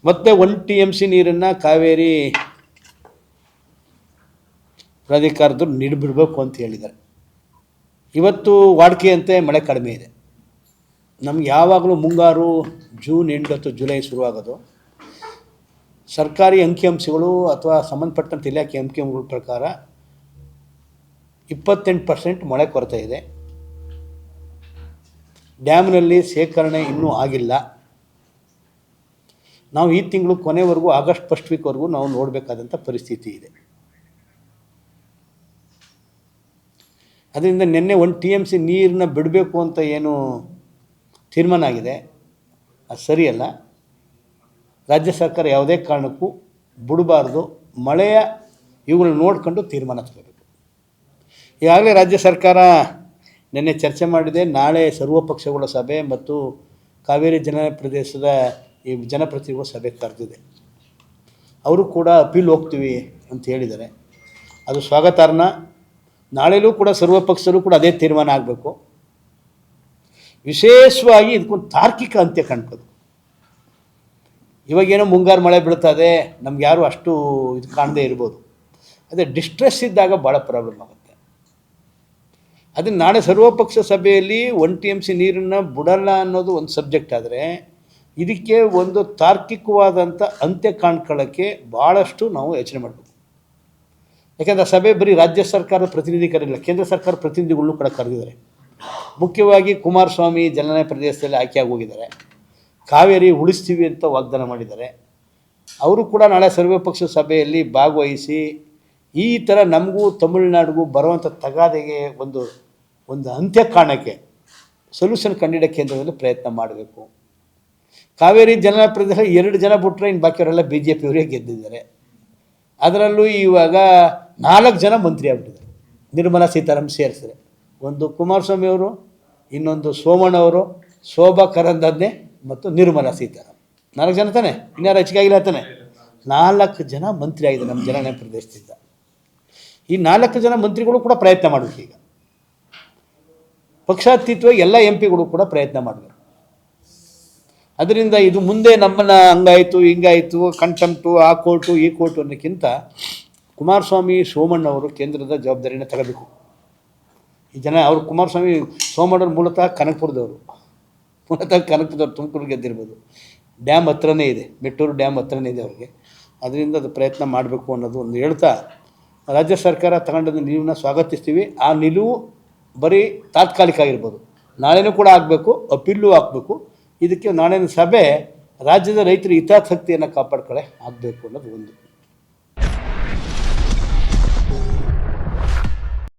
ಮತ್ತು 1 TMC ನೀರನ್ನು ಕಾವೇರಿ ಪ್ರಾಧಿಕಾರದವ್ರು ನೀಡಿಬಿಡಬೇಕು ಅಂತ ಹೇಳಿದ್ದಾರೆ. ಇವತ್ತು ವಾಡಿಕೆಯಂತೆ ಮಳೆ ಕಡಿಮೆ ಇದೆ. ನಮ್ಗೆ ಯಾವಾಗಲೂ ಮುಂಗಾರು ಜೂನ್ ಎಂಡ್ ಅಥವಾ ಜುಲೈ ಶುರುವಾಗೋದು. ಸರ್ಕಾರಿ ಅಂಕಿಅಂಶಗಳು ಅಥವಾ ಸಂಬಂಧಪಟ್ಟಂಥ ಇಲಾಖೆ ಅಂಕಿಅಂಶಗಳ ಪ್ರಕಾರ 28% ಮಳೆ ಕೊರತೆ ಇದೆ. ಡ್ಯಾಮ್ನಲ್ಲಿ ಶೇಖರಣೆ ಇನ್ನೂ ಆಗಿಲ್ಲ. ನಾವು ಈ ತಿಂಗಳು ಕೊನೆವರೆಗೂ ಆಗಸ್ಟ್ ಫಸ್ಟ್ ವೀಕ್ವರೆಗೂ ನಾವು ನೋಡಬೇಕಾದಂಥ ಪರಿಸ್ಥಿತಿ ಇದೆ. ಅದರಿಂದ ನಿನ್ನೆ 1 TMC ನೀರನ್ನ ಬಿಡಬೇಕು ಅಂತ ಏನು ತೀರ್ಮಾನ ಆಗಿದೆ ಅದು ಸರಿಯಲ್ಲ. ರಾಜ್ಯ ಸರ್ಕಾರ ಯಾವುದೇ ಕಾರಣಕ್ಕೂ ಬಿಡಬಾರ್ದು. ಮಳೆಯ ಇವುಗಳನ್ನ ನೋಡ್ಕೊಂಡು ತೀರ್ಮಾನ ತಗೋಬೇಕು. ಈಗಾಗಲೇ ರಾಜ್ಯ ಸರ್ಕಾರ ನಿನ್ನೆ ಚರ್ಚೆ ಮಾಡಿದೆ. ನಾಳೆ ಸರ್ವಪಕ್ಷಗಳ ಸಭೆ ಮತ್ತು ಕಾವೇರಿ ಜಲ ಪ್ರದೇಶದ ಈ ಜನಪ್ರತಿನಿಧಿಗಳ ಸಭೆ ಕರೆದಿದೆ. ಅವರು ಕೂಡ ಅಪೀಲ್ ಹೋಗ್ತೀವಿ ಅಂತ ಹೇಳಿದ್ದಾರೆ. ಅದು ಸ್ವಾಗತಾರ್ಹ. ನಾಳೆಯೂ ಕೂಡ ಸರ್ವಪಕ್ಷರು ಕೂಡ ಅದೇ ತೀರ್ಮಾನ ಆಗಬೇಕು. ವಿಶೇಷವಾಗಿ ಇದಕ್ಕೊಂದು ತಾರ್ಕಿಕ ಅಂತ್ಯ ಕಾಣ್ಬೋದು. ಇವಾಗೇನೋ ಮುಂಗಾರು ಮಳೆ ಬೀಳ್ತದೆ, ನಮ್ಗೆ ಯಾರು ಅಷ್ಟು ಇದು ಕಾಣದೇ ಇರ್ಬೋದು. ಅದೇ ಡಿಸ್ಟ್ರೆಸ್ ಇದ್ದಾಗ ಭಾಳ ಪ್ರಾಬ್ಲಮ್ ಆಗುತ್ತೆ. ಅದನ್ನು ನಾಳೆ ಸರ್ವಪಕ್ಷ ಸಭೆಯಲ್ಲಿ 1 TMC ನೀರನ್ನು ಬಿಡಲ್ಲ ಅನ್ನೋದು ಒಂದು ಸಬ್ಜೆಕ್ಟ್ ಆದರೆ, ಇದಕ್ಕೆ ಒಂದು ತಾರ್ಕಿಕವಾದಂಥ ಅಂತ್ಯ ಕಾಣ್ಕೊಳ್ಳೋಕ್ಕೆ ಭಾಳಷ್ಟು ನಾವು ಯೋಚನೆ ಮಾಡಬೇಕು. ಯಾಕೆಂದರೆ ಆ ಸಭೆ ಬರೀ ರಾಜ್ಯ ಸರ್ಕಾರದ ಪ್ರತಿನಿಧಿ ಕರೆಯಿಲ್ಲ, ಕೇಂದ್ರ ಸರ್ಕಾರ ಪ್ರತಿನಿಧಿಗಳನ್ನೂ ಕೂಡ ಕರೆದಿದ್ದಾರೆ. ಮುಖ್ಯವಾಗಿ ಕುಮಾರಸ್ವಾಮಿ ಜಲನಯ ಪ್ರದೇಶದಲ್ಲಿ ಆಯ್ಕೆಯಾಗಿ ಹೋಗಿದ್ದಾರೆ. ಕಾವೇರಿ ಉಳಿಸ್ತೀವಿ ಅಂತ ವಾಗ್ದಾನ ಮಾಡಿದ್ದಾರೆ. ಅವರು ಕೂಡ ನಾಳೆ ಸರ್ವಪಕ್ಷ ಸಭೆಯಲ್ಲಿ ಭಾಗವಹಿಸಿ ಈ ಥರ ನಮಗೂ ತಮಿಳುನಾಡಿಗೂ ಬರುವಂಥ ತಗಾದೆಗೆ ಒಂದು ಅಂತ್ಯ ಕಾಣೋಕ್ಕೆ ಸೊಲ್ಯೂಷನ್ ಕಂಡಿಡೋ ಕೇಂದ್ರದಲ್ಲಿ ಪ್ರಯತ್ನ ಮಾಡಬೇಕು. ಕಾವೇರಿ ಜಲನಯ ಪ್ರದೇಶ 2 ಜನ ಬಿಟ್ಟರೆ ಇನ್ನು ಬಾಕಿಯವರೆಲ್ಲ BJP ಅವರೇ ಗೆದ್ದಿದ್ದಾರೆ. ಅದರಲ್ಲೂ ಇವಾಗ 4 ಜನ ಮಂತ್ರಿ ಆಗ್ಬಿಟ್ಟಿದ್ದಾರೆ. ನಿರ್ಮಲಾ ಸೀತಾರಾಮನ್ ಸೇರಿಸಿದ್ರೆ, ಒಂದು ಕುಮಾರಸ್ವಾಮಿ ಅವರು, ಇನ್ನೊಂದು ಸೋಮಣ್ಣ ಅವರು, ಶೋಭಾ ಕರಂದ್ಲಾಜೆ ಮತ್ತು ನಿರ್ಮಲಾ ಸೀತಾರಾಮನ್. 4 ಜನ ತಾನೆ, ಇನ್ಯಾರು ಹೆಚ್ಚಿಗೆ ಆಗಿಲ್ಲ ತಾನೆ. 4 ಜನ ಮಂತ್ರಿ ಆಗಿದೆ ನಮ್ಮ ಜಲನಯ ಪ್ರದೇಶದಿಂದ. ಈ 4 ಜನ ಮಂತ್ರಿಗಳು ಕೂಡ ಪ್ರಯತ್ನ ಮಾಡಬೇಕು. ಈಗ ಪಕ್ಷಾತೀತವಾಗಿ ಎಲ್ಲ MP ಗಳು ಕೂಡ ಪ್ರಯತ್ನ ಮಾಡಬೇಕು. ಅದರಿಂದ ಇದು ಮುಂದೆ ನಮ್ಮನ್ನು ಹಂಗಾಯಿತು ಹಿಂಗಾಯಿತು ಕಂಟೆಂಪ್ಟು ಆ ಕೋರ್ಟು ಈ ಕೋರ್ಟು ಅನ್ನೋಕ್ಕಿಂತ ಕುಮಾರಸ್ವಾಮಿ ಸೋಮಣ್ಣವರು ಕೇಂದ್ರದ ಜವಾಬ್ದಾರಿನ ತಗೋಬೇಕು. ಈ ಜನ ಅವರು ಕುಮಾರಸ್ವಾಮಿ ಸೋಮಣ್ಣವ್ರು ಮೂಲತಃ ಕನಕಪುರದವರು, ತುಮಕೂರು ಗೆದ್ದಿರ್ಬೋದು. ಡ್ಯಾಮ್ ಹತ್ರನೇ ಇದೆ, ಮೆಟ್ಟೂರು ಡ್ಯಾಮ್ ಹತ್ರನೇ ಇದೆ ಅವ್ರಿಗೆ. ಅದರಿಂದ ಅದು ಪ್ರಯತ್ನ ಮಾಡಬೇಕು ಅನ್ನೋದು ಒಂದು ಹೇಳ್ತಾ, ರಾಜ್ಯ ಸರ್ಕಾರ ತಗೊಂಡದ ನಿಲುವನ್ನ ಸ್ವಾಗತಿಸ್ತೀವಿ. ಆ ನಿಲುವು ಬರೀ ತಾತ್ಕಾಲಿಕ ಆಗಿರ್ಬೋದು, ನಾಳೆನೂ ಕೂಡ ಆಗಬೇಕು, ಅಪೀಲು ಹಾಕಬೇಕು. ಇದಕ್ಕೆ ನಾಳಿನ ಸಭೆ ರಾಜ್ಯದ ರೈತರ ಹಿತಾಸಕ್ತಿಯನ್ನು ಕಾಪಾಡ್ಕೊಳ್ಳೆ ಆಗಬೇಕು ಅನ್ನೋದು ಒಂದು.